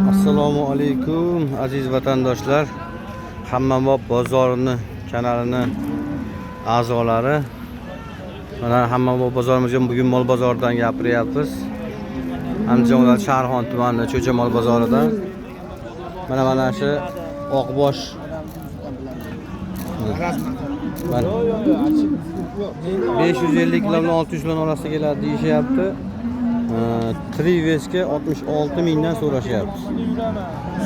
Assalomu alaykum aziz vatandoshlar. Hammabop bozorini kanalini a'zolari. Mana Hammabop bozorimizga bugun mol bozoridan gapiryapmiz. Andijon viloyati Sharxon tumani Cho'cha mol bozoridan. Mana shu oqbosh 550 kg bilan 600 kg orasida keladi deyishyapti. Trivesga 66 mingdan so'rashyapti.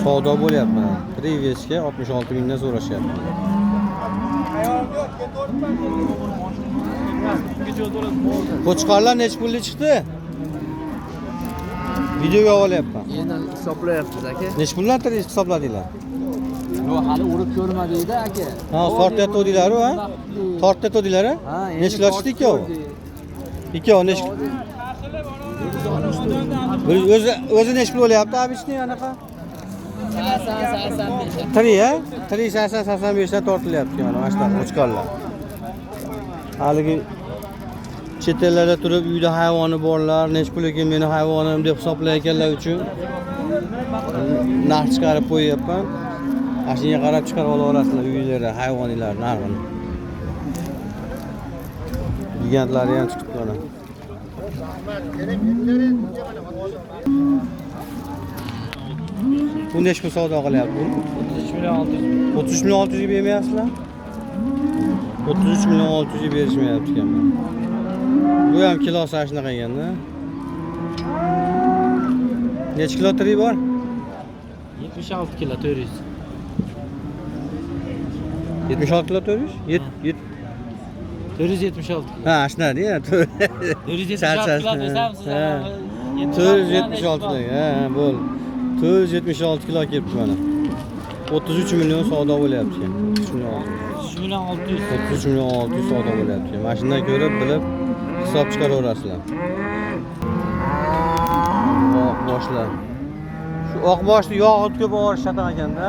Savdo bo'lyapti. Trivesga 66 mingdan so'rashyapti. Qo'chqorlar necha pulli chiqdi? Videoga olyapman. Endi hisoblayapmiz aka. Necha puldan hisobladinglar? Yo, hali urib ko'rmadingda aka. Ha, tortda to'dinglar-ku, ha? Tortda to'dinglar, ha? Necha kilo chiqdi ikkovi? Ikkovi necha? O'zi necha pul bo'lyapti abishni anaqa? 80-85. 3 ha? 380-85 dan tortilyapti mana shunaqa qo'chqorlar. Haligi chet ellarda turib uyda hayvoni borlar, necha pul ekan meni hayvonim deb hisoblayotganlar uchun narx chiqarib qo'yapman. Ashunga qarab chiqarib olasizlar uylarga hayvonlar narxini. Gigantlari ham chiqibdi mana. Bu necha pul savdo qilyapti? 33 million 600 ga bermayapsizlar? 33 million 600 ga berishmayapti ekan. Bu ham kilosi shunaqa ekanda. Necha kilo tiri bor? 76 kilo 400. 76 kilo 400? 476. Ha, shunaqa ya. 476 kilo desam siz ham 476 kilo. Ha, bo'ldi. 476 kilo kelibdi mana. 33 million savdo bo'lyapti ekan. 3 million 600. 33 million 600 savdo bo'lyapti ekan. Mana shundan ko'rib bilib hisob chiqaraverasizlar. Oqboshlar. Shu oqboshni yog'ni ko'p olishatan ekanda.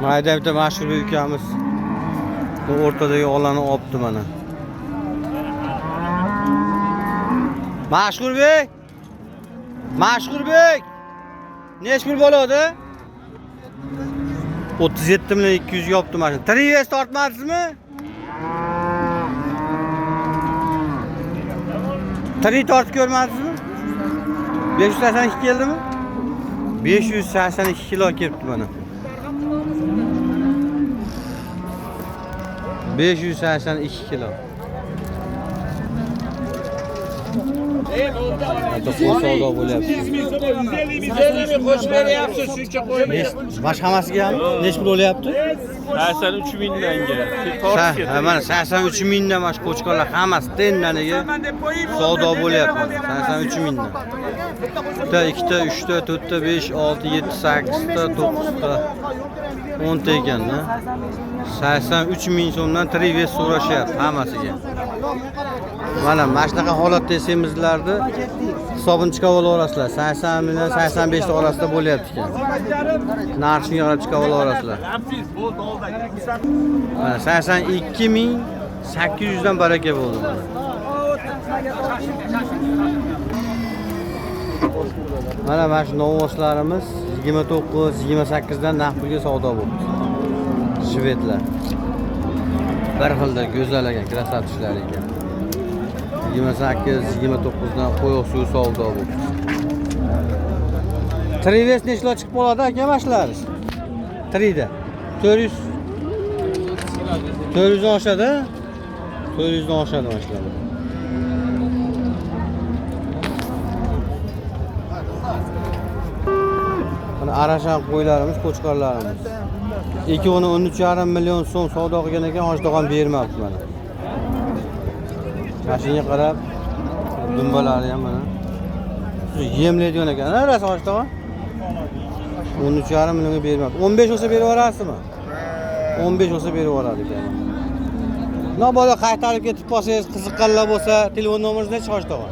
Mayda bitta mashhur ukamiz bu o'rtadagi olani olibdi mana. Mashhurbek! Mashhurbek! Necha pul bo'ladi? 37 million 200 ga olibdi mana. Trives tortmadingizmi? Tri tortib ko'rmadingizmi? 582 keldimi? 582 kilo kelibdi mana. 582 kilo. Qo'y savdo bo'lyapti. Bosh hammasiga ham necha pul bo'lyapti? 83 mingdanga. Ha, mana 83 mingdan mana qo'chqorlar hammasi tendaniga savdo bo'lyapti. 83 mingdan. 1 ta, 2 ta, 3 ta, 4 ta, 5, 6, 7, 8 ta, 9 ta, 10 ta ekan-da. 83 ming so'mdan trives so'rashyapti hammasiga. Mana shunaqa holatda semizlarni hisobini chiqarib olasizlar. 80 million 85 ta orasida bo'lyapti ekan. Narxini qarab chiqarib olasizlar. Mana 82 ming 800 dan baraka bo'ldi mana. Mana shu novoslarimiz 29-28 dan naqd pulga savdo bo'ldi. Shvedlar. Bir xilda go'zal ekan, krasavchilar ekan. 28-29 dan qo'yoq suv savdo bo'ldi. Trives necha kilo chiqib qoladi aka mashlar? 3 da. 400 dan oshadi. 400 dan oshadi mashlar. Mana arashan qo'ylarimiz, qo'chqorlarimiz. Ikkovini 13,5 million so'm savdo qilgan ekan, oshdoqon bermabdi mana. Mashinaga qarab, dumbalari ham mana. Yemlaydigan ekan, ha, rosa oshdoqon. 13,5 millionga bermabdi. 15 olsa berib yuborasizmi? 15 bo'lsa berib yuboradi ekan. Nima bola qaytarib ketib qolsangiz, qiziqqanlar bo'lsa, telefon nomeringizni aytishni tog'a.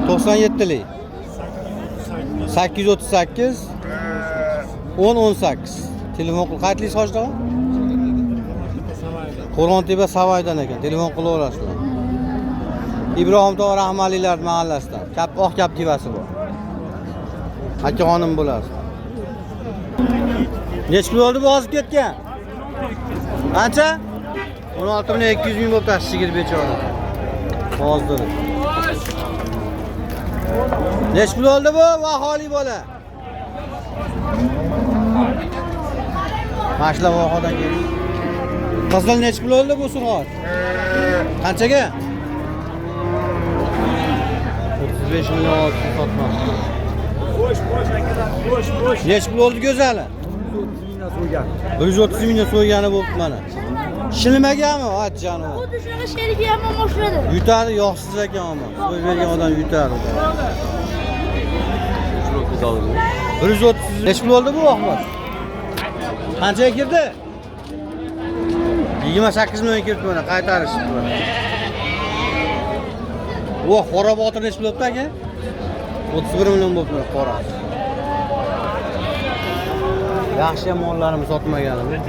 97lik 838 1018. Telefon qilib qaytlik soch tog'a. Qo'rg'ontepa Savaydan ekan. Telefon qilaverasizlar. Ibrohim tog'a Rahmaliylar mahallasidan. Oq Captivasi bor. Akaxonim bo'lasiz. Nech pul oldi bu hozir ketgan? Qancha? 16.200 ming bo'lib tashib sigir bechora. Hozir. Nech pul oldi bu? Vaholi bola. Mashla vohadan keldi. Qizil nech pul oldi bu surg'ot? Qanchaga? 35 million olib sotmoqchi. Nech pul oldi go'zali? 130 mingdan so'ygani bo'libdi mana. Shilmaganmi? Ajjani. Xuddi shunaqa sherigi ham o'xshadi. Yutadi, yoqsiz ekan ammo. So'y bergan odam yutadi. 130. Nech pul oldi bu Ahmad? Qanchaga kirdi? 28 million kirdi mana, qaytarishdi mana. Voh, qora botir nech pul bo'libdi aka? 31 million bo'libdi mana qora. Yaxshi mollarimiz sotmaganimiz.